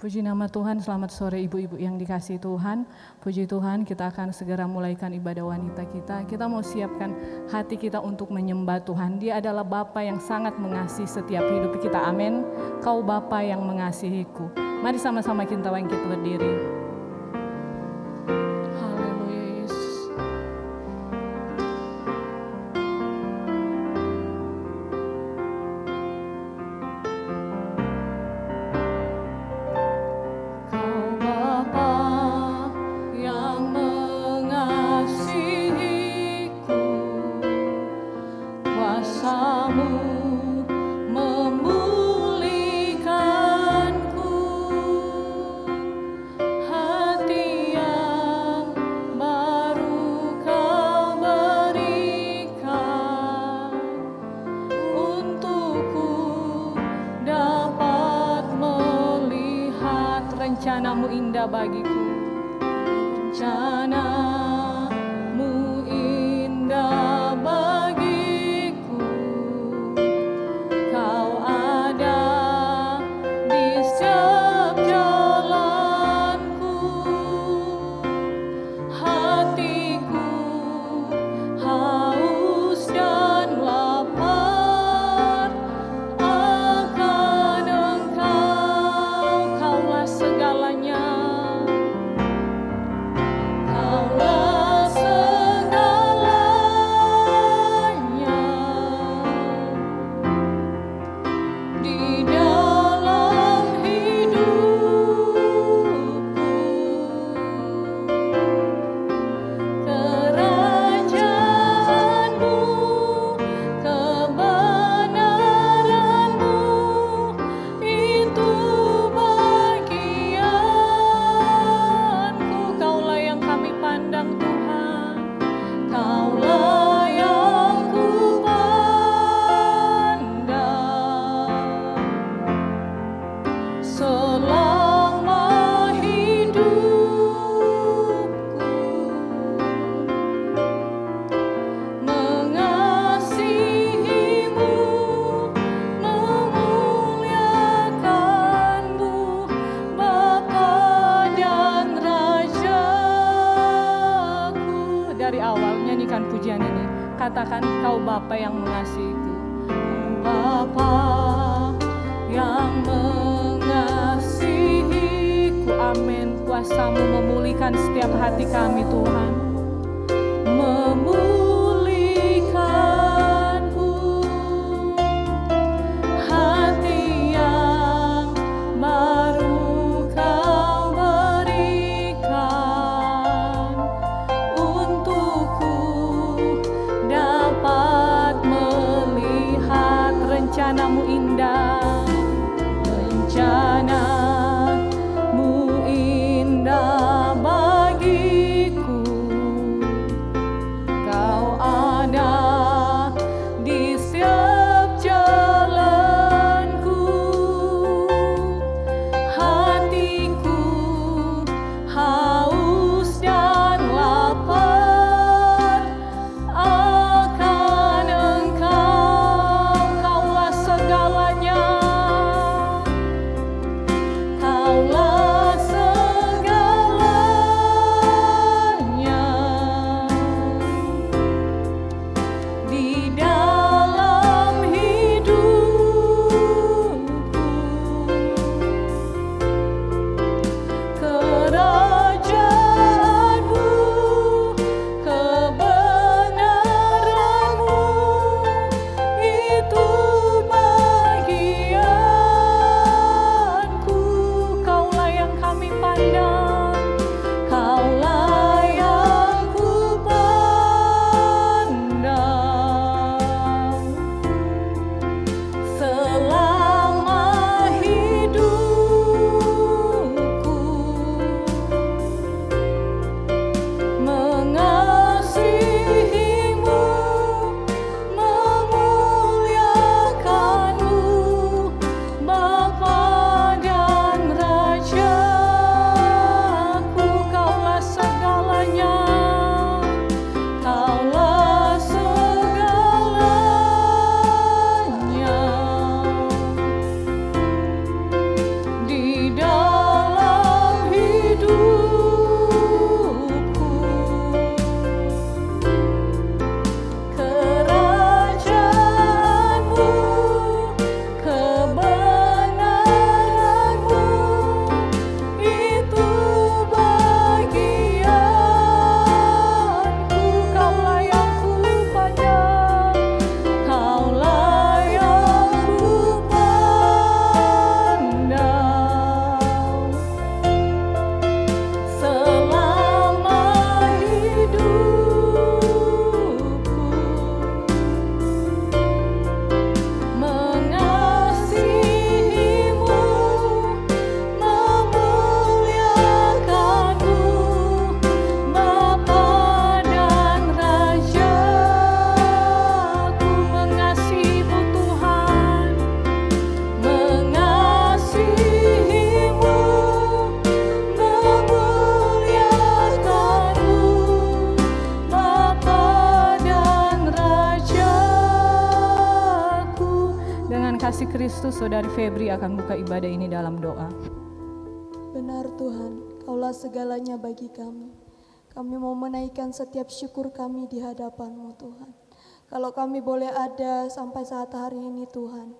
Puji nama Tuhan, selamat sore ibu-ibu yang dikasihi Tuhan. Puji Tuhan, kita akan segera mulaikan ibadah wanita kita. Kita mau siapkan hati kita untuk menyembah Tuhan. Dia adalah Bapa yang sangat mengasihi setiap hidup kita. Amin. Kau Bapa yang mengasihiku. Mari sama-sama kita bangkit berdiri. Rencanamu indah bagiku, rencanamu indah bagiku. Kau ada di setiap jalanku, hatiku haus dan lapar akan Engkau. Kaulah segalanya, Kaulah segalanya di dalam hidupku. Kerajaanmu, kebenaranmu, itu bagianku. Kaulah yang kami pandang Tuhan, Kaulah yang ku pandang selama hidupku. Mengasihimu, memuliakanmu, Bapa dan Rajaku. Dari awal nyanyikan pujian ini, katakan Kau Bapa yang mengasihiku. Bapa yang mengasihiku, amin. Kuasamu memulihkan setiap hati kami Tuhan, memulihkanku. Hati yang baru Kau berikan untukku, dapat melihat rencanamu indah, rencanamu indah bagiku. Kau kasih Kristus, Saudari Febri akan buka ibadah ini dalam doa. Benar Tuhan, Kaulah segalanya bagi kami. Kami mau menaikkan setiap syukur kami di hadapan-Mu Tuhan. Kalau kami boleh ada sampai saat hari ini Tuhan,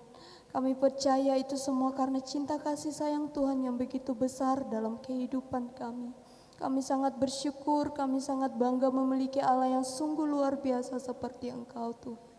kami percaya itu semua karena cinta kasih sayang Tuhan yang begitu besar dalam kehidupan kami. Kami sangat bersyukur, kami sangat bangga memiliki Allah yang sungguh luar biasa seperti Engkau Tuhan.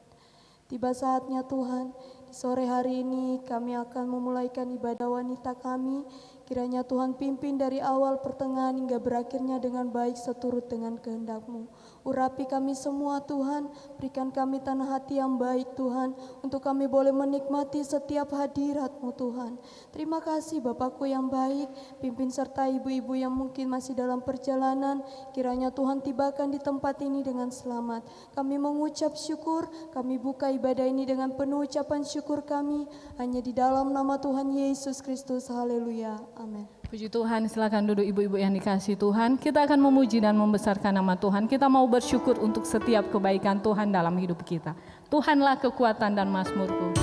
Tiba saatnya Tuhan, di sore hari ini kami akan memulaikan ibadah wanita kami. Kiranya Tuhan pimpin dari awal pertengahan hingga berakhirnya dengan baik seturut dengan kehendak-Mu. Urapi kami semua Tuhan, berikan kami tanah hati yang baik Tuhan, untuk kami boleh menikmati setiap hadirat-Mu Tuhan. Terima kasih Bapakku yang baik, pimpin serta ibu-ibu yang mungkin masih dalam perjalanan, kiranya Tuhan tibakan di tempat ini dengan selamat. Kami mengucap syukur, kami buka ibadah ini dengan penuh ucapan syukur kami, hanya di dalam nama Tuhan Yesus Kristus, haleluya, amin. Puji Tuhan, silakan duduk ibu-ibu yang dikasihi Tuhan. Kita akan memuji dan membesarkan nama Tuhan. Kita mau bersyukur untuk setiap kebaikan Tuhan dalam hidup kita. Tuhanlah kekuatan dan mazmurku.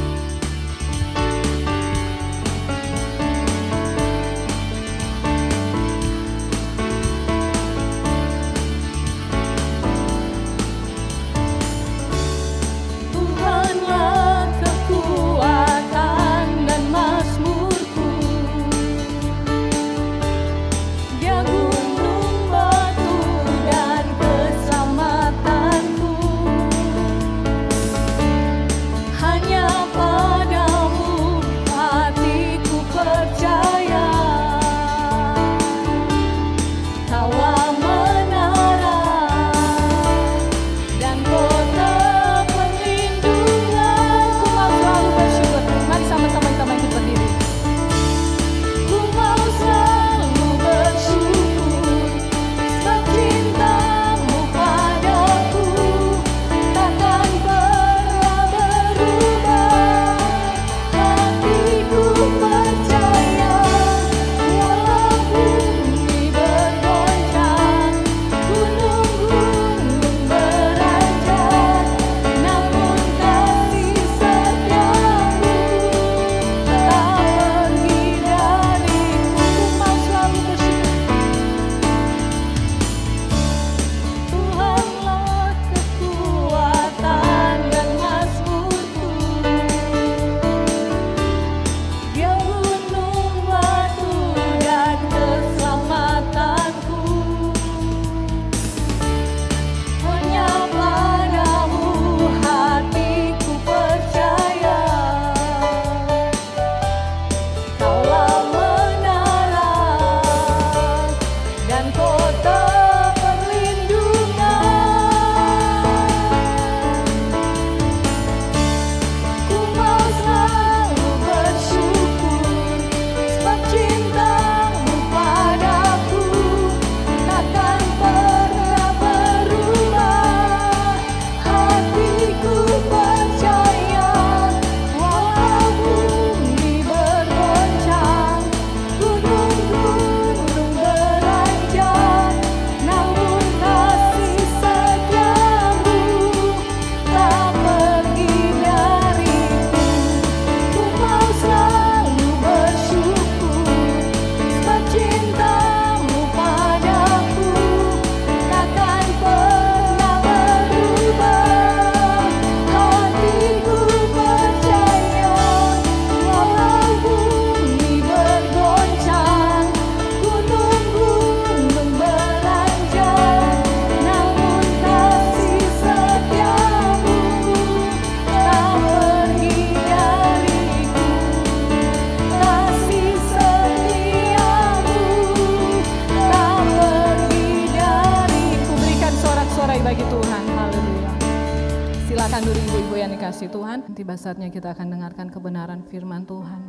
Tuhan, tiba saatnya kita akan dengarkan kebenaran firman Tuhan.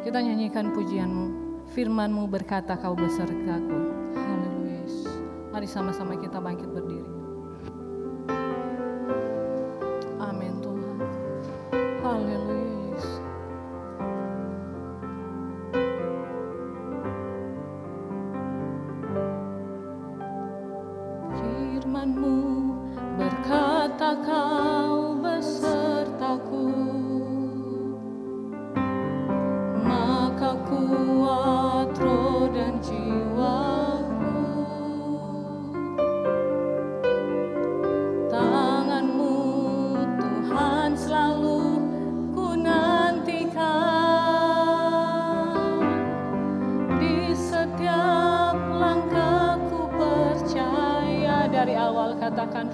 Kita nyanyikan pujian-Mu. Firman-Mu berkata, Kau besertaku. Haleluya. Mari sama-sama kita bangkit berdiri. Amin Tuhan. Haleluya. Firman-Mu berkata, Kau besertaku.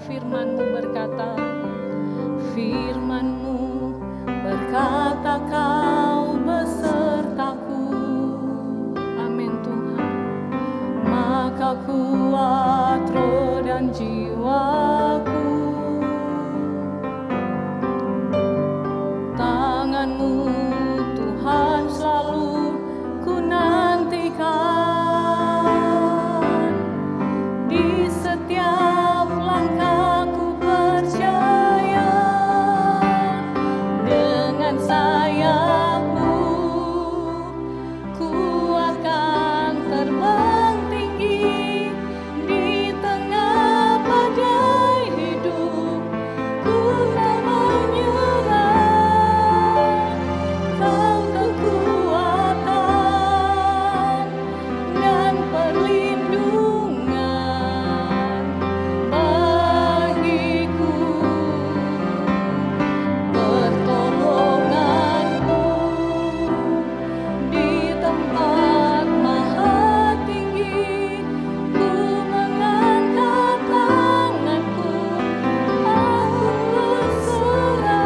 firman-Mu berkata, firman-Mu berkata Kau besertaku. Amin Tuhan. Maka kuat roh dan jiwaku, tangan-Mu Tuhan selalu ku nantikan. Di setiap langkahku percaya, dengan sayap-Mu ku akan terbang tinggi. Di tengah badai hidup ku tak menyerah. Kau kekuatan dan perlindungan bagiku, pertolonganku di tempat maha tinggi. Ku mengangkat tanganku, aku berserah.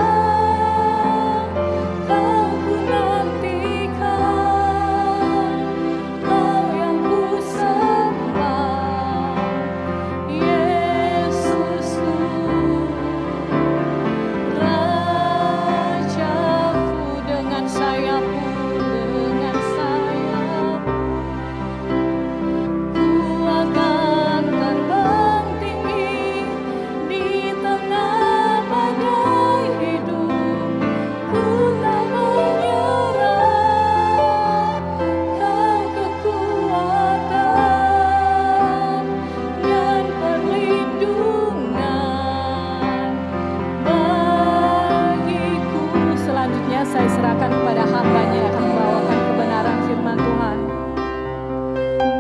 Kau ku nantikan, Kau yang ku sembah, Yesusku, Rajaku. Dengan sayap-Mu, dengan sayap-Mu ku akan terbang tinggi. Di tengah badai hidup ku tak menyerah. Kau kekuatan dan perlindungan bagiku. Selanjutnya saya serahkan kepada hamba-Nya yang akan membawakan kebenaran firman Tuhan.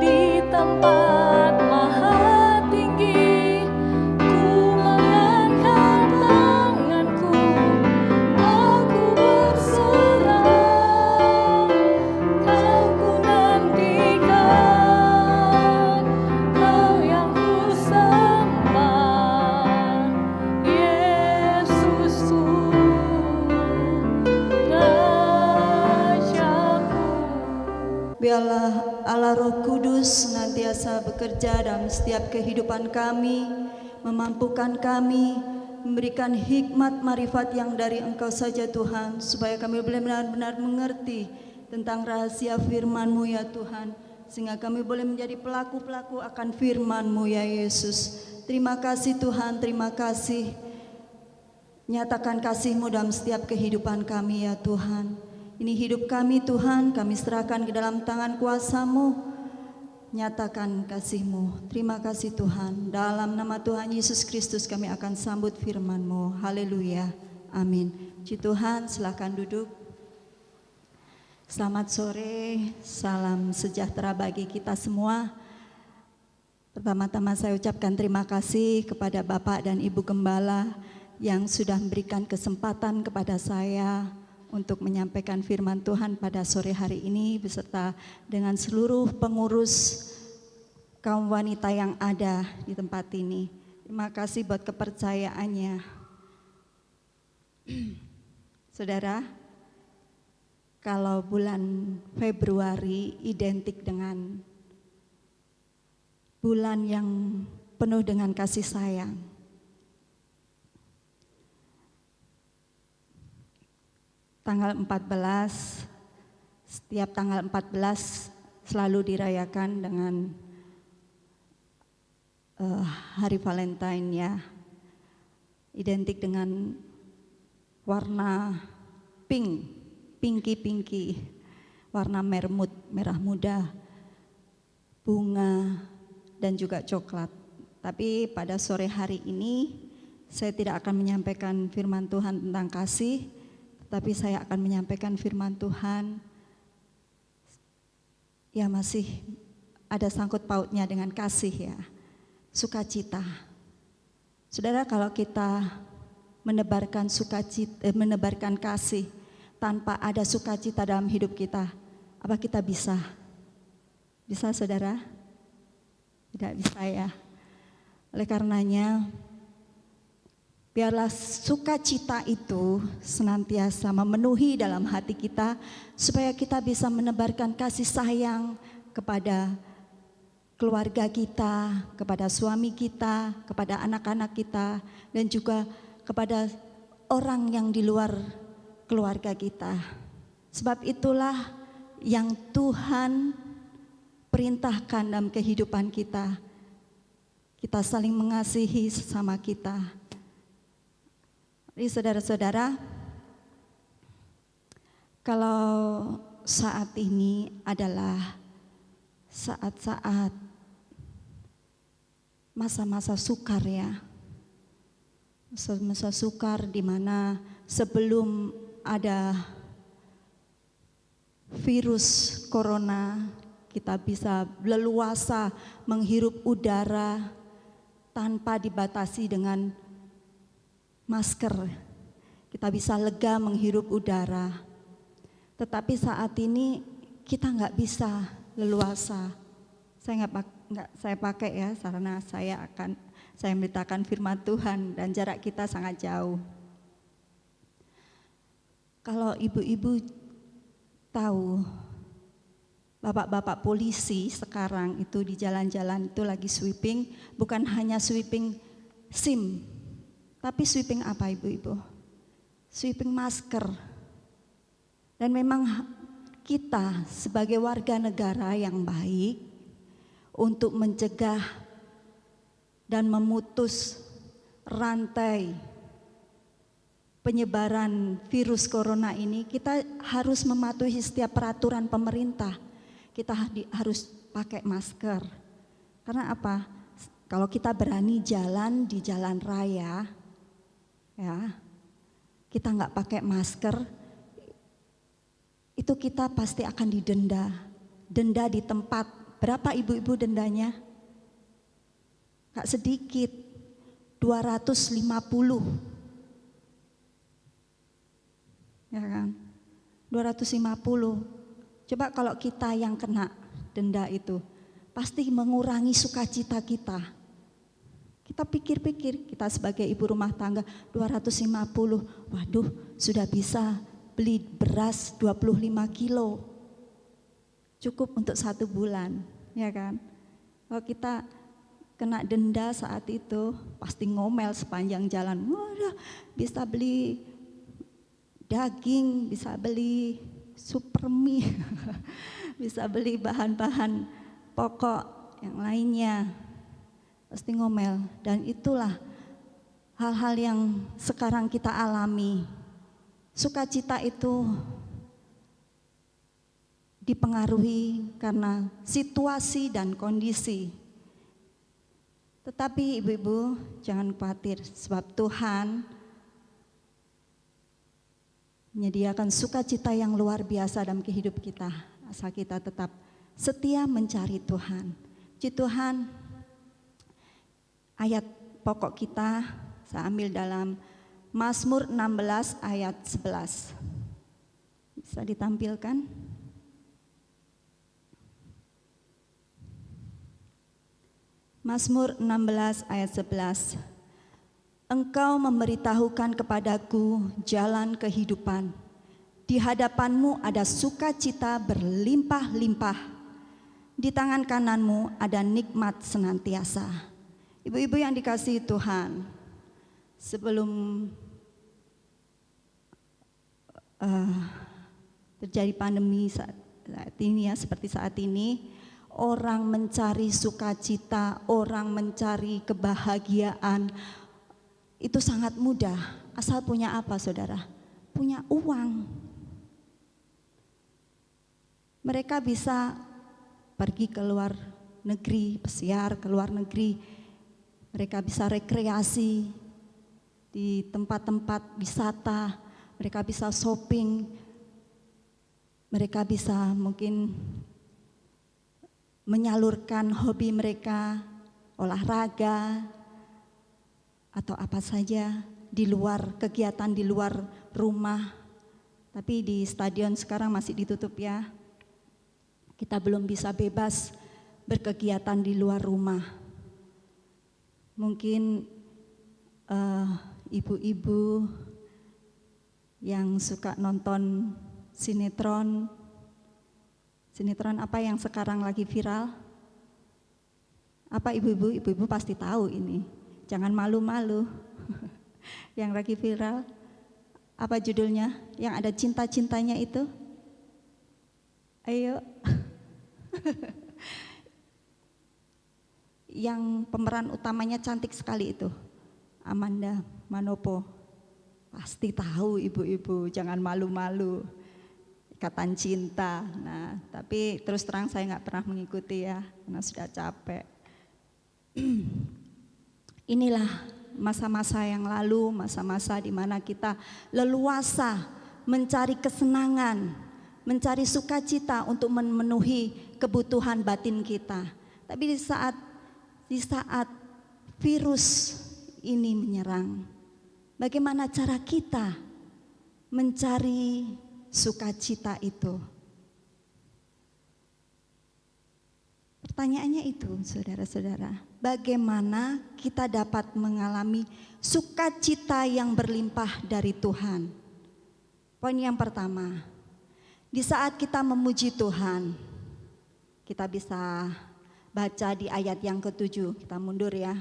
Di tempat maha tinggi ku mengangkat tanganku, aku berserah. Kau ku nantikan, Kau yang ku sembah, Yesusku, Rajaku. Biarlah Allah Roh Kudus senantiasa bekerja dalam setiap kehidupan kami, memampukan kami, memberikan hikmat marifat yang dari Engkau saja Tuhan, supaya kami boleh benar-benar mengerti tentang rahasia firman-Mu ya Tuhan, sehingga kami boleh menjadi pelaku-pelaku akan firman-Mu ya Yesus. Terima kasih Tuhan, terima kasih. Nyatakan kasih-Mu dalam setiap kehidupan kami ya Tuhan. Ini hidup kami Tuhan, kami serahkan ke dalam tangan kuasa-Mu. Nyatakan kasih-Mu. Terima kasih Tuhan. Dalam nama Tuhan Yesus Kristus kami akan sambut firman-Mu. Haleluya. Amin. Puji Tuhan, silakan duduk. Selamat sore, salam sejahtera bagi kita semua. Pertama-tama saya ucapkan terima kasih kepada Bapak dan Ibu Gembala yang sudah memberikan kesempatan kepada saya untuk menyampaikan firman Tuhan pada sore hari ini beserta dengan seluruh pengurus kaum wanita yang ada di tempat ini. Terima kasih buat kepercayaannya. Saudara, kalau bulan Februari identik dengan bulan yang penuh dengan kasih sayang. Tanggal 14, setiap tanggal 14 selalu dirayakan dengan hari Valentine ya. Identik dengan warna pink, pinky, warna merah muda, bunga, dan juga coklat. Tapi pada sore hari ini saya tidak akan menyampaikan firman Tuhan tentang kasih, tapi saya akan menyampaikan firman Tuhan ya masih ada sangkut pautnya dengan kasih ya, sukacita. Saudara, kalau kita menebarkan menebarkan kasih tanpa ada sukacita dalam hidup kita, apa kita bisa? Bisa saudara? Tidak bisa ya. Oleh karenanya Biarlah sukacita itu senantiasa memenuhi dalam hati kita, supaya kita bisa menebarkan kasih sayang kepada keluarga kita, kepada suami kita, kepada anak-anak kita, dan juga kepada orang yang di luar keluarga kita. Sebab itulah yang Tuhan perintahkan dalam kehidupan kita. Kita saling mengasihi sesama kita. Jadi saudara-saudara, kalau saat ini adalah saat-saat masa-masa sukar ya, masa-masa sukar di mana sebelum ada virus corona, kita bisa leluasa menghirup udara tanpa dibatasi dengan masker. Kita bisa lega menghirup udara. Tetapi saat ini kita nggak bisa leluasa. Saya pakai ya, karena saya memberitakan firman Tuhan dan jarak kita sangat jauh. Kalau ibu-ibu tahu, bapak-bapak polisi sekarang itu di jalan-jalan itu lagi sweeping, bukan hanya sweeping SIM, tapi sweeping apa ibu-ibu? Sweeping masker. Dan memang kita sebagai warga negara yang baik untuk mencegah dan memutus rantai penyebaran virus corona ini, kita harus mematuhi setiap peraturan pemerintah. Kita harus pakai masker. Karena apa? Kalau kita berani jalan di jalan raya, ya, kita nggak pakai masker, itu kita pasti akan didenda. Denda di tempat. Berapa ibu-ibu dendanya? Nggak sedikit, 250. Ya kan? 250. Coba kalau kita yang kena denda itu, pasti mengurangi sukacita kita. Kita pikir-pikir, kita sebagai ibu rumah tangga 250, waduh sudah bisa beli beras 25 kilo. Cukup untuk 1 bulan, ya kan? Kalau kita kena denda saat itu, pasti ngomel sepanjang jalan. Wah, bisa beli daging, bisa beli supermie, bisa beli bahan-bahan pokok yang lainnya. Pasti ngomel, dan itulah hal-hal yang sekarang kita alami. Sukacita itu dipengaruhi karena situasi dan kondisi. Tetapi ibu-ibu jangan khawatir, sebab Tuhan menyediakan sukacita yang luar biasa dalam kehidupan kita, asal kita tetap setia mencari Tuhan. Puji Tuhan. Ayat pokok kita saya ambil dalam Mazmur 16 ayat 11. Bisa ditampilkan? Mazmur 16 ayat 11. Engkau memberitahukan kepadaku jalan kehidupan. Di hadapanmu ada sukacita berlimpah-limpah. Di tangan kananmu ada nikmat senantiasa. Ibu-ibu yang dikasihi Tuhan, sebelum terjadi pandemi saat ini ya, seperti saat ini, orang mencari sukacita, orang mencari kebahagiaan, itu sangat mudah. Asal punya apa saudara? Punya uang. Mereka bisa pergi ke luar negeri, pesiar ke luar negeri. Mereka bisa rekreasi di tempat-tempat wisata, mereka bisa shopping, mereka bisa mungkin menyalurkan hobi mereka, olahraga, atau apa saja di luar, kegiatan di luar rumah. Tapi di stadion sekarang masih ditutup ya. Kita belum bisa bebas berkegiatan di luar rumah. Mungkin ibu-ibu yang suka nonton sinetron. Sinetron apa yang sekarang lagi viral? Apa ibu-ibu? Ibu-ibu pasti tahu ini. Jangan malu-malu. Yang lagi viral. Apa judulnya? Yang ada cinta-cintanya itu? Ayo. Yang pemeran utamanya cantik sekali itu. Amanda Manopo. Pasti tahu ibu-ibu, jangan malu-malu. Ikatan cinta. Nah, tapi terus terang saya nggak pernah mengikuti ya, karena sudah capek. Inilah masa-masa yang lalu, masa-masa di mana kita leluasa mencari kesenangan, mencari sukacita untuk memenuhi kebutuhan batin kita. Tapi di saat virus ini menyerang, bagaimana cara kita mencari sukacita itu? Pertanyaannya itu, saudara-saudara, bagaimana kita dapat mengalami sukacita yang berlimpah dari Tuhan? Poin yang pertama, di saat kita memuji Tuhan, kita bisa baca di ayat yang ke-7, kita mundur ya.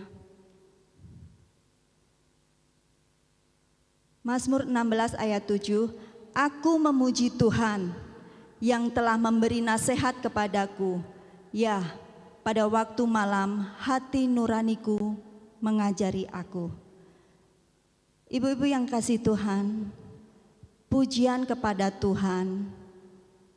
Mazmur 16 ayat 7, aku memuji Tuhan yang telah memberi nasihat kepadaku. Ya, pada waktu malam hati nuraniku mengajari aku. Ibu-ibu yang kasih Tuhan, pujian kepada Tuhan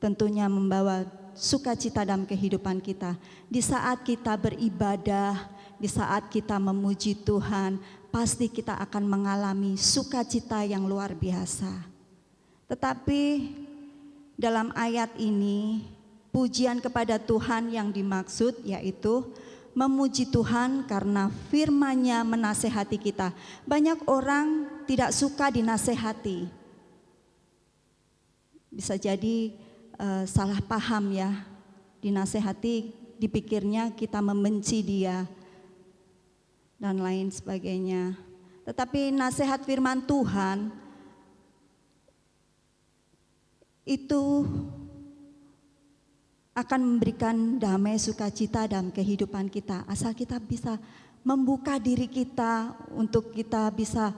tentunya membawa sukacita dalam kehidupan kita. Di saat kita beribadah, di saat kita memuji Tuhan, pasti kita akan mengalami sukacita yang luar biasa. Tetapi dalam ayat ini, pujian kepada Tuhan yang dimaksud yaitu memuji Tuhan karena firman-Nya menasehati kita. Banyak orang tidak suka dinasehati. Bisa jadi salah paham ya, dinasehati dipikirnya kita membenci dia dan lain sebagainya. Tetapi nasihat firman Tuhan itu akan memberikan damai sukacita dalam kehidupan kita, asal kita bisa membuka diri kita untuk kita bisa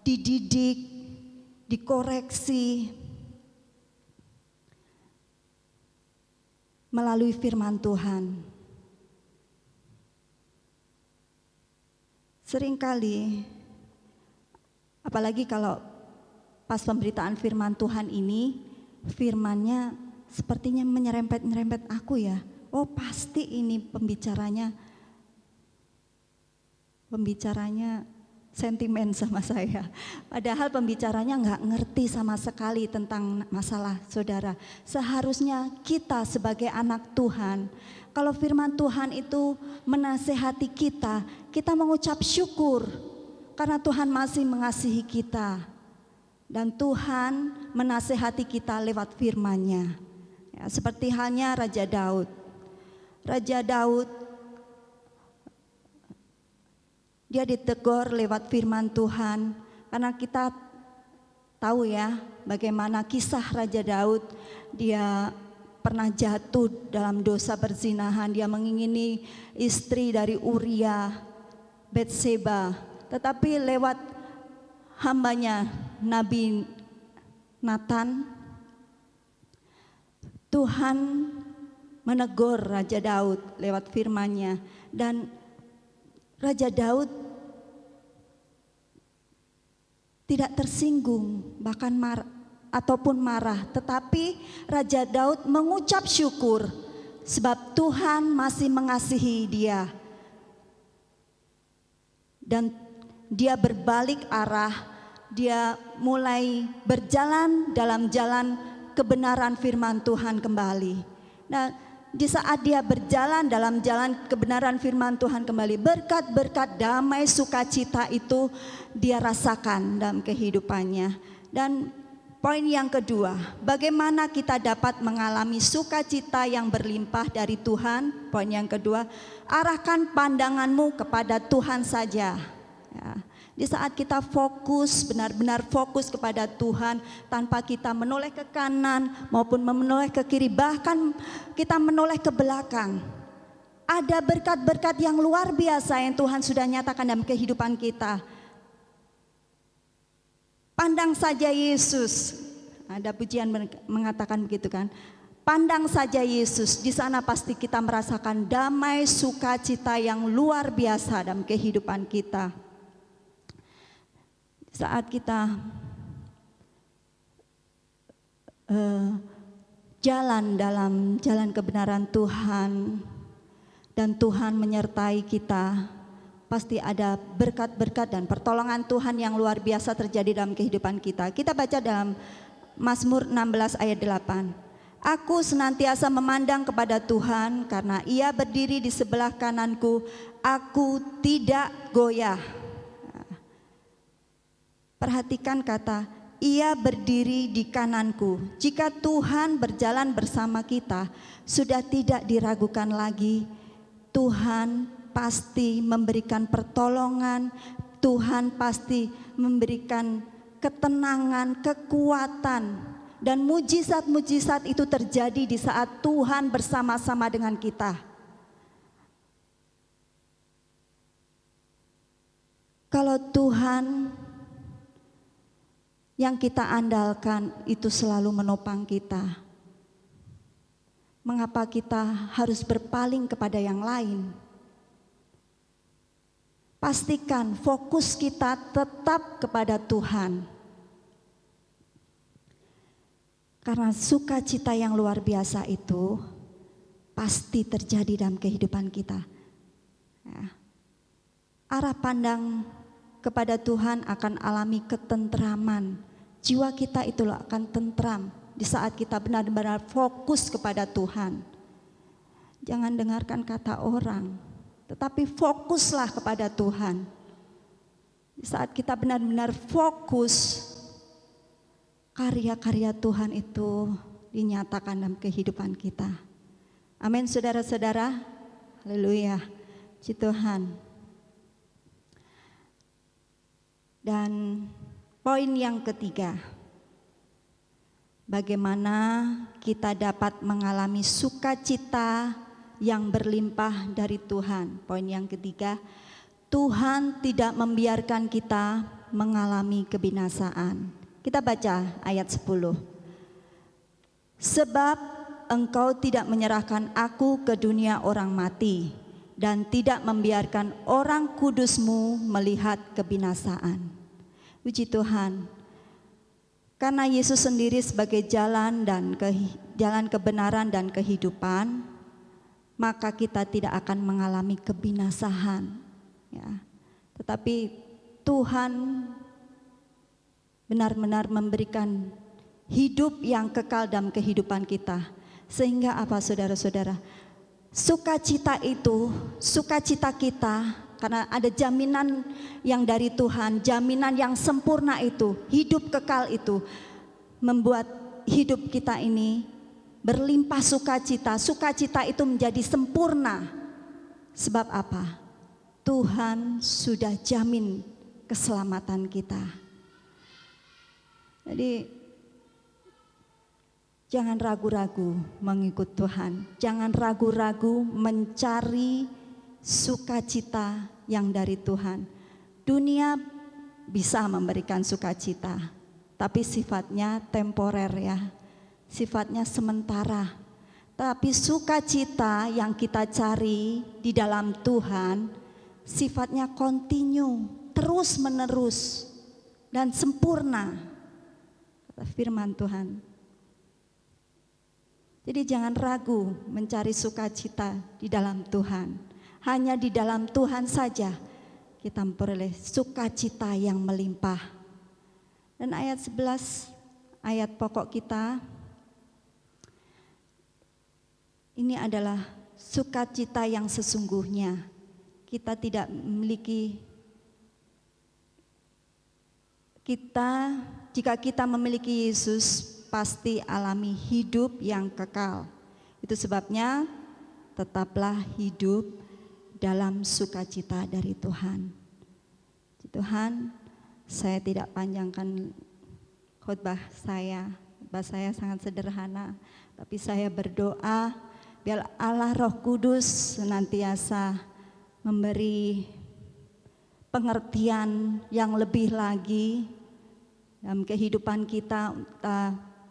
dididik, dikoreksi melalui firman Tuhan. Seringkali, apalagi kalau pas pemberitaan firman Tuhan ini, firman-Nya sepertinya menyerempet-nyerempet aku ya. Oh pasti ini pembicaranya sentimen sama saya. Padahal pembicaranya nggak ngerti sama sekali tentang masalah saudara. Seharusnya kita sebagai anak Tuhan, kalau firman Tuhan itu menasehati kita, kita mengucap syukur karena Tuhan masih mengasihi kita. Dan Tuhan menasehati kita lewat firman-Nya. Ya, seperti halnya Raja Daud. Raja Daud dia ditegur lewat firman Tuhan, karena kita tahu ya bagaimana kisah Raja Daud. Dia pernah jatuh dalam dosa perzinahan, dia mengingini istri dari Uria, Betseba. Tetapi lewat hambanya Nabi Nathan, Tuhan menegur Raja Daud lewat firman-Nya, dan Raja Daud tidak tersinggung bahkan marah, tetapi Raja Daud mengucap syukur sebab Tuhan masih mengasihi dia. Dan dia berbalik arah, dia mulai berjalan dalam jalan kebenaran firman Tuhan kembali. Nah, di saat dia berjalan dalam jalan kebenaran firman Tuhan kembali, berkat-berkat damai sukacita itu dia rasakan dalam kehidupannya. Dan poin yang kedua, bagaimana kita dapat mengalami sukacita yang berlimpah dari Tuhan? Poin yang kedua, arahkan pandanganmu kepada Tuhan saja. Ya. Di Di saat kita fokus, benar-benar fokus kepada Tuhan, tanpa kita menoleh ke kanan maupun menoleh ke kiri, bahkan kita menoleh ke belakang. Ada berkat-berkat yang luar biasa yang Tuhan sudah nyatakan dalam kehidupan kita. Pandang saja Yesus. Ada pujian mengatakan begitu kan. Pandang saja Yesus, di sana pasti kita merasakan damai sukacita yang luar biasa dalam kehidupan kita. Saat kita jalan dalam jalan kebenaran Tuhan dan Tuhan menyertai kita, pasti ada berkat-berkat dan pertolongan Tuhan yang luar biasa terjadi dalam kehidupan kita. Kita baca dalam Mazmur 16 ayat 8. Aku senantiasa memandang kepada Tuhan karena Ia berdiri di sebelah kananku, aku tidak goyah. Perhatikan kata, Ia berdiri di kananku. Jika Tuhan berjalan bersama kita, sudah tidak diragukan lagi. Tuhan pasti memberikan pertolongan, Tuhan pasti memberikan ketenangan, kekuatan, dan mujizat-mujizat itu terjadi di saat Tuhan bersama-sama dengan kita. Kalau Tuhan yang kita andalkan itu selalu menopang kita, mengapa kita harus berpaling kepada yang lain? Pastikan fokus kita tetap kepada Tuhan. Karena sukacita yang luar biasa itu pasti terjadi dalam kehidupan kita. Ya. Arah pandang kepada Tuhan akan alami ketentraman. Jiwa kita itu akan tentram di saat kita benar-benar fokus kepada Tuhan. Jangan dengarkan kata orang, tetapi fokuslah kepada Tuhan. Di saat kita benar-benar fokus, karya-karya Tuhan itu dinyatakan dalam kehidupan kita. Amin saudara-saudara. Haleluya. Puji Tuhan. Dan poin yang ketiga, bagaimana kita dapat mengalami sukacita yang berlimpah dari Tuhan. Poin yang ketiga, Tuhan tidak membiarkan kita mengalami kebinasaan. Kita baca ayat 10. Sebab Engkau tidak menyerahkan aku ke dunia orang mati, dan tidak membiarkan orang kudus-Mu melihat kebinasaan. Puji Tuhan, karena Yesus sendiri sebagai jalan kebenaran dan kehidupan, maka kita tidak akan mengalami kebinasaan. Ya. Tetapi Tuhan benar-benar memberikan hidup yang kekal dalam kehidupan kita. Sehingga apa saudara-saudara? Sukacita itu, sukacita kita, karena ada jaminan yang dari Tuhan, jaminan yang sempurna itu, hidup kekal itu, membuat hidup kita ini berlimpah sukacita. Sukacita itu menjadi sempurna. Sebab apa? Tuhan sudah jamin keselamatan kita. Jadi jangan ragu-ragu mengikut Tuhan. Jangan ragu-ragu mencari sukacita yang dari Tuhan. Dunia bisa memberikan sukacita, tapi sifatnya temporer ya, sifatnya sementara. Tapi sukacita yang kita cari di dalam Tuhan sifatnya kontinu, terus menerus dan sempurna, kata firman Tuhan. Jadi jangan ragu mencari sukacita di dalam Tuhan. Hanya di dalam Tuhan saja kita memperoleh sukacita yang melimpah. Dan ayat 11, ayat pokok kita, ini adalah sukacita yang sesungguhnya. Kita tidak memiliki, jika kita memiliki Yesus, pasti alami hidup yang kekal. Itu sebabnya tetaplah hidup dalam sukacita dari Tuhan. Tuhan, saya tidak panjangkan khotbah saya sangat sederhana, tapi saya berdoa biar Allah Roh Kudus senantiasa memberi pengertian yang lebih lagi dalam kehidupan kita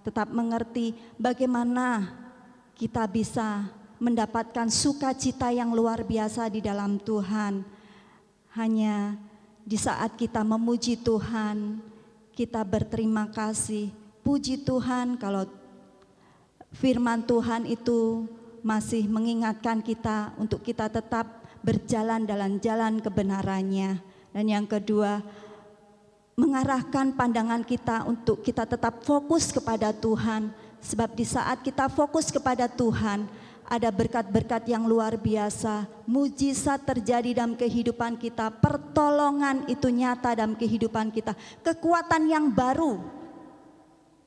tetap mengerti bagaimana kita bisa mendapatkan sukacita yang luar biasa di dalam Tuhan. Hanya di saat kita memuji Tuhan, kita berterima kasih. Puji Tuhan kalau firman Tuhan itu masih mengingatkan kita untuk kita tetap berjalan dalam jalan kebenarannya. Dan yang kedua, mengarahkan pandangan kita untuk kita tetap fokus kepada Tuhan. Sebab di saat kita fokus kepada Tuhan, ada berkat-berkat yang luar biasa, mujizat terjadi dalam kehidupan kita, pertolongan itu nyata dalam kehidupan kita, kekuatan yang baru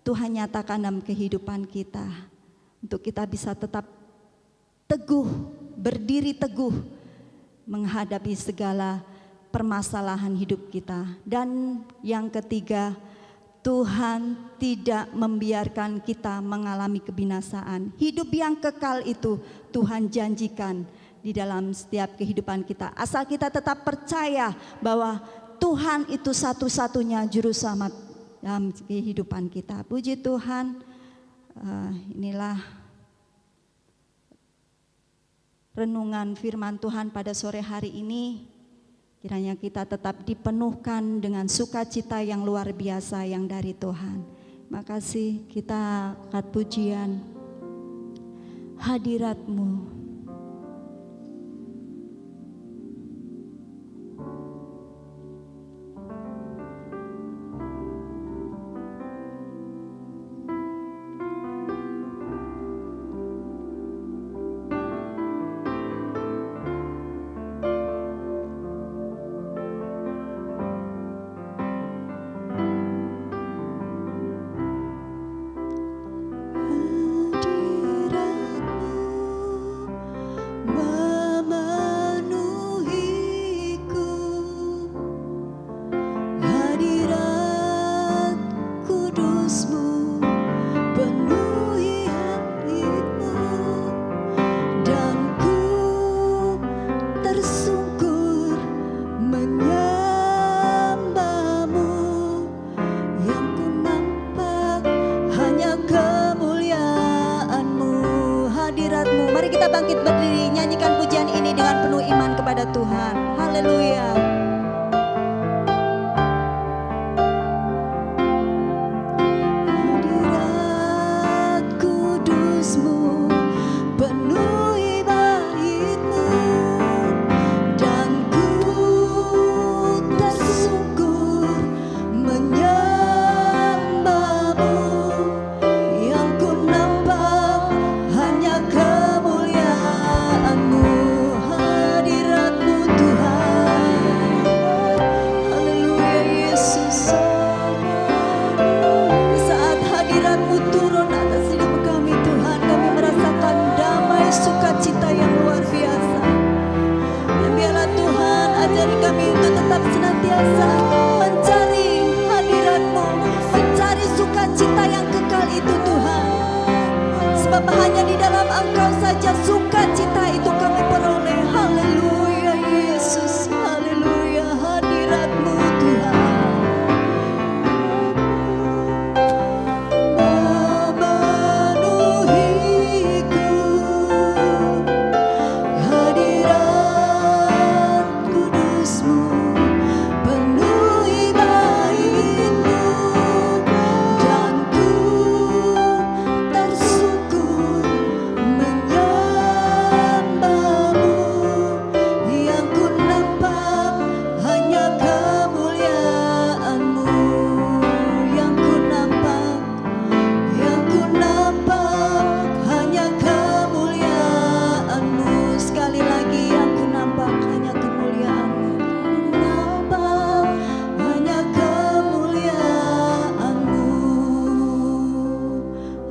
Tuhan nyatakan dalam kehidupan kita, untuk kita bisa tetap teguh, berdiri teguh menghadapi segala permasalahan hidup kita. Dan yang ketiga, Tuhan tidak membiarkan kita mengalami kebinasaan. Hidup yang kekal itu Tuhan janjikan di dalam setiap kehidupan kita. Asal kita tetap percaya bahwa Tuhan itu satu-satunya juru selamat dalam kehidupan kita. Puji Tuhan, inilah renungan firman Tuhan pada sore hari ini. Kiranya kita tetap dipenuhkan dengan sukacita yang luar biasa yang dari Tuhan. Makasih, kita angkat pujian hadirat-Mu. Mari kita bangkit berdiri, nyanyikan pujian ini dengan penuh iman kepada Tuhan. Haleluya. Hadirat kudus-Mu penuhi bait-Mu, dan ku tersungkur menyembah-Mu. Yang ku nampak hanya kemuliaan-Mu, hadirat-Mu Tuhan. Haleluya Yesus. Saat hadirat-Mu turun atas hidup kami Tuhan, kami merasakan damai sukacita yang luar biasa. Dan biarlah Tuhan ajari kami untuk tetap senantiasa mencari hadirat-Mu, mencari sukacita yang kekal itu Tuhan. Sebab hanya di dalam Engkau saja sukacita itu kami peroleh. Haleluya Yesus, haleluya, hadirat-Mu Tuhan memenuhiku. Hadirat kudus-Mu penuhi bait-Mu, dan ku tersungkur menyembah-Mu. Yang ku nampak hanya kemuliaan-Mu, yang ku nampak hanya kemuliaan-Mu. Sekali lagi, yang ku nampak hanya kemuliaan-Mu, nampak hanya kemuliaan-Mu.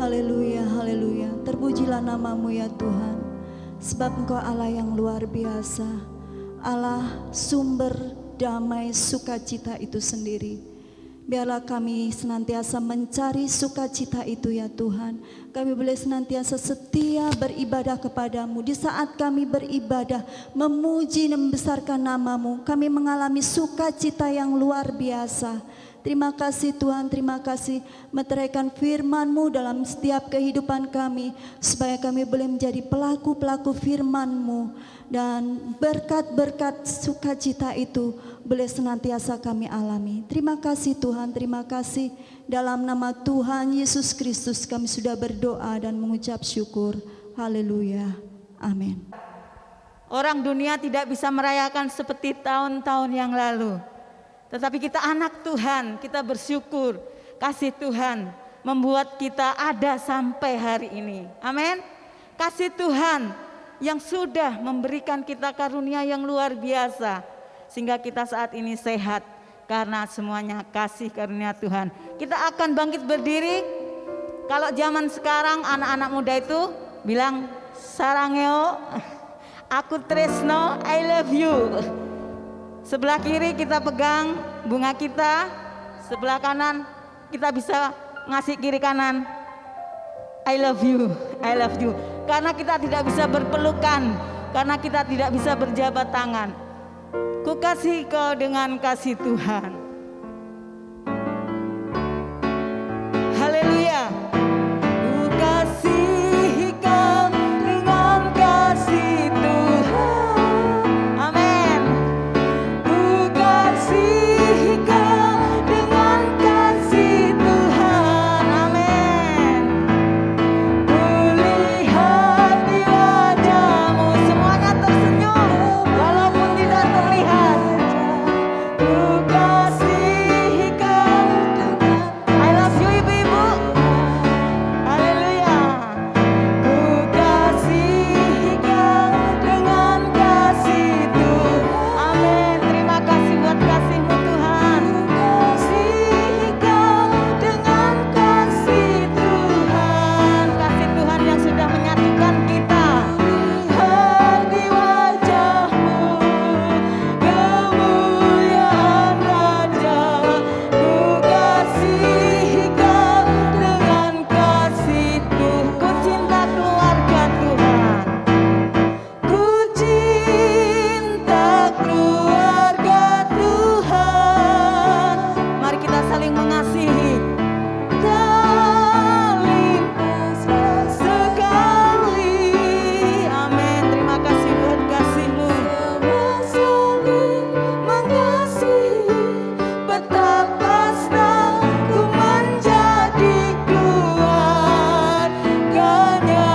Haleluya, haleluya. Terpujilah nama-Mu ya Tuhan, sebab Engkau Allah yang luar biasa, Allah sumber damai sukacita itu sendiri. Biarlah kami senantiasa mencari sukacita itu ya Tuhan. Kami boleh senantiasa setia beribadah kepadamu. Di saat kami beribadah, memuji dan membesarkan nama-Mu, kami mengalami sukacita yang luar biasa. Terima kasih Tuhan, terima kasih meteraikan firman-Mu dalam setiap kehidupan kami, supaya kami boleh menjadi pelaku-pelaku firman-Mu, dan berkat-berkat sukacita itu boleh senantiasa kami alami. Terima kasih Tuhan, terima kasih. Dalam nama Tuhan Yesus Kristus kami sudah berdoa dan mengucap syukur. Haleluya, amin. Orang dunia tidak bisa merayakan seperti tahun-tahun yang lalu. Tetapi kita anak Tuhan, kita bersyukur kasih Tuhan membuat kita ada sampai hari ini. Amin. Kasih Tuhan yang sudah memberikan kita karunia yang luar biasa, sehingga kita saat ini sehat karena semuanya kasih karunia Tuhan. Kita akan bangkit berdiri. Kalau zaman sekarang anak-anak muda itu bilang sarangeo, aku tresno, I love you. Sebelah kiri kita pegang bunga kita, sebelah kanan kita bisa ngasih kiri kanan, I love you, I love you. Karena kita tidak bisa berpelukan, karena kita tidak bisa berjabat tangan. Ku kasih kau dengan kasih Tuhan. Haleluya. Ku kasih kau dengan kasih Tuhan. Amin. Ku kasih kau dengan kasih Tuhan. Amin. Ku lihat di wajahmu semuanya tersenyum walaupun tidak terlihat. Ku kasih kau dengan I love you ibu-ibu. Haleluya. Ku kasih kau dengan kasih Tuhan. Amin. Terima kasih buat kasih-Mu Tuhan. Kasih kau dengan kasih Tuhan. Kasih Tuhan yang sudah menyatukan kita. Lihat di wajah-Mu kemuliaan Raja. Ku kasih kau dengan kasih Tuhan. Ku cinta keluarga Tuhan. Ku cinta keluarga Tuhan. Mari kita saling mengasihi. Saling mesra sekali. Amin. Terima kasih buat kasih-Mu. Saling mengasihi. Betapa senang ku menjadi keluarganya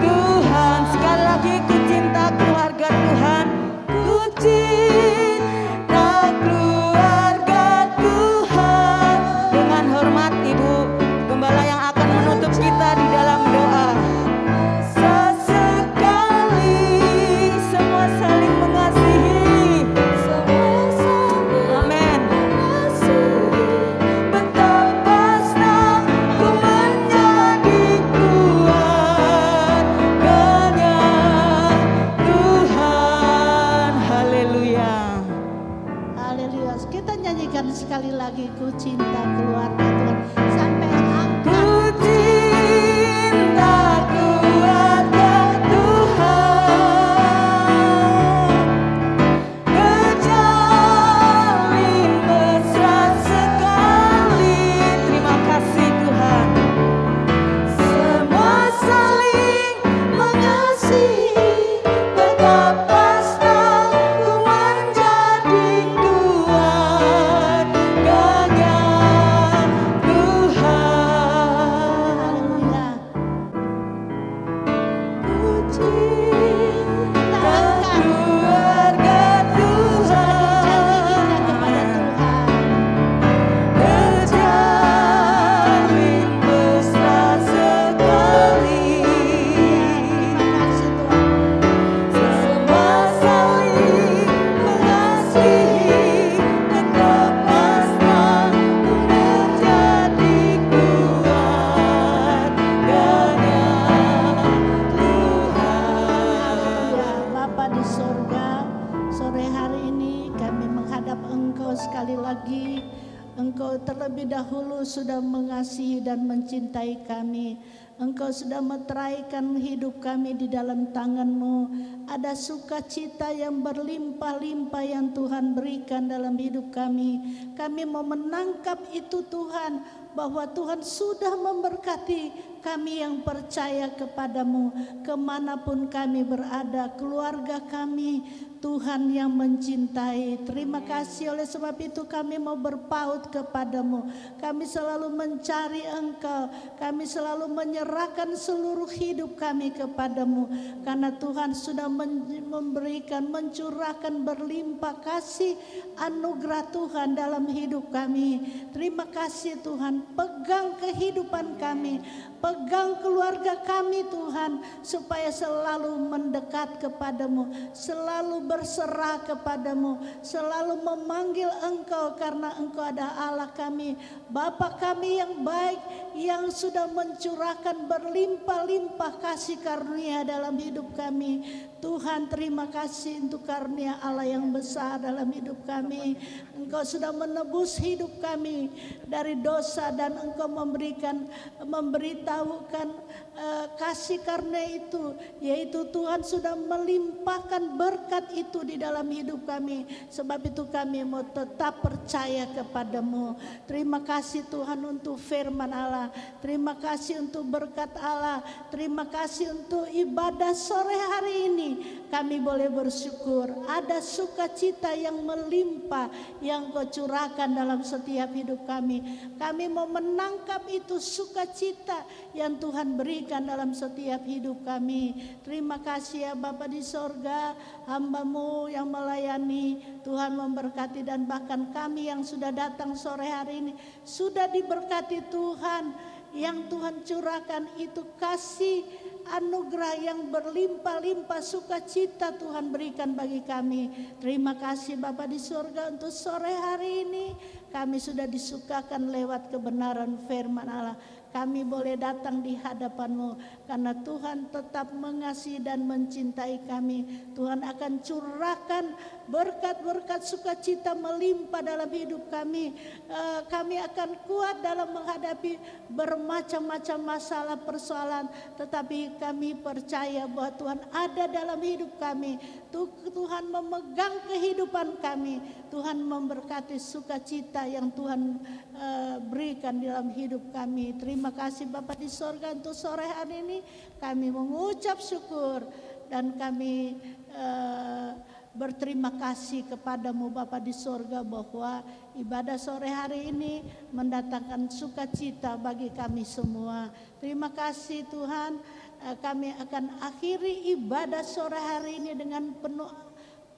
Tuhan. Sekali lagi ku cinta keluarga Tuhan. Ku cinta keluarga Tuhan. Dengan hormat Ibu Gembala yang akan menutup kita di dalam doa. Sesekali semua saling mengasihi. Amin. Betapa senang ku menjadi keluarganya Tuhan. Haleluya. Haleluya. Kita nyanyikan sekali lagi, ku cinta keluarga Tuhan. Sampai angkat. Ku cinta keluarga Tuhan. Kejalin mesra sekali. Terima kasih Tuhan. Semua saling mengasihi. Betapa senang ku menjadi keluarganya Engkau terlebih dahulu sudah mengasihi dan mencintai kami. Engkau sudah meteraikan hidup kami di dalam tangan-Mu. Ada sukacita yang berlimpah-limpah yang Tuhan berikan dalam hidup kami. Kami mau menangkap itu Tuhan, bahwa Tuhan sudah memberkati kami yang percaya kepadamu. Kemanapun kami berada, keluarga kami, Tuhan yang mencintai. Terima kasih, oleh sebab itu kami mau berpaut kepadamu. Kami selalu mencari Engkau. Kami selalu menyerahkan seluruh hidup kami kepadamu. Karena Tuhan sudah memberikan, mencurahkan berlimpah kasih anugerah Tuhan dalam hidup kami. Terima kasih Tuhan. Pegang kehidupan kami, pegang keluarga kami Tuhan, supaya selalu mendekat kepadamu, selalu berserah kepadamu, selalu memanggil Engkau, karena Engkau ada Allah kami, Bapa kami yang baik, yang sudah mencurahkan berlimpah-limpah kasih karunia dalam hidup kami. Tuhan, terima kasih untuk karunia Allah yang besar dalam hidup kami. Engkau sudah menebus hidup kami dari dosa, dan Engkau memberitahukan kasih karunia itu, yaitu Tuhan sudah melimpahkan berkat itu di dalam hidup kami. Sebab itu kami mau tetap percaya kepadamu. Terima kasih Tuhan untuk firman Allah. Terima kasih untuk berkat Allah. Terima kasih untuk ibadah sore hari ini. Kami boleh bersyukur, ada sukacita yang melimpah yang Kau curahkan dalam setiap hidup kami. Kami mau menangkap itu sukacita yang Tuhan berikan dalam setiap hidup kami. Terima kasih ya Bapa di sorga, hamba-Mu yang melayani, Tuhan memberkati, dan bahkan kami yang sudah datang sore hari ini sudah diberkati Tuhan. Yang Tuhan curahkan itu kasih anugerah yang berlimpah-limpah, sukacita Tuhan berikan bagi kami. Terima kasih Bapa di surga, untuk sore hari ini kami sudah disukakan lewat kebenaran firman Allah. Kami boleh datang di hadapan-Mu karena Tuhan tetap mengasihi dan mencintai kami. Tuhan akan curahkan berkat-berkat sukacita melimpah dalam hidup kami. Kami akan kuat dalam menghadapi bermacam-macam masalah persoalan, tetapi kami percaya bahwa Tuhan ada dalam hidup kami. Tuhan memegang kehidupan kami. Tuhan memberkati sukacita yang Tuhan berikan dalam hidup kami. Terima kasih Bapa di sorga, untuk sore hari ini kami mengucap syukur, dan kami berterima kasih kepadamu Bapa di sorga, bahwa ibadah sore hari ini mendatangkan sukacita bagi kami semua. Terima kasih Tuhan. Kami akan akhiri ibadah sore hari ini dengan penuh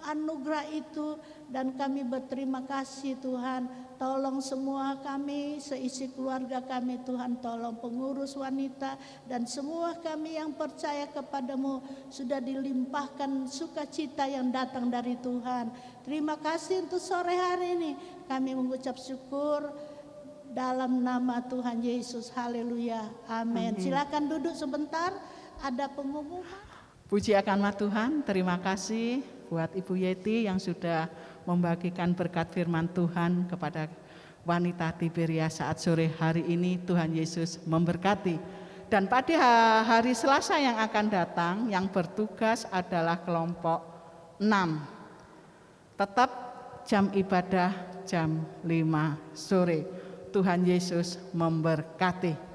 anugerah itu, dan kami berterima kasih Tuhan. Tolong semua kami, seisi keluarga kami Tuhan, tolong pengurus wanita dan semua kami yang percaya kepadamu, sudah dilimpahkan sukacita yang datang dari Tuhan. Terima kasih untuk sore hari ini, kami mengucap syukur dalam nama Tuhan Yesus. Haleluya, amin. Silakan duduk sebentar, ada pengumuman. Puji akan nama Tuhan. Terima kasih buat Ibu Yeti yang sudah membagikan berkat firman Tuhan kepada wanita Tiberias saat sore hari ini. Tuhan Yesus memberkati. Dan pada hari Selasa yang akan datang, yang bertugas adalah kelompok 6. Tetap jam ibadah jam 5 sore. Tuhan Yesus memberkati.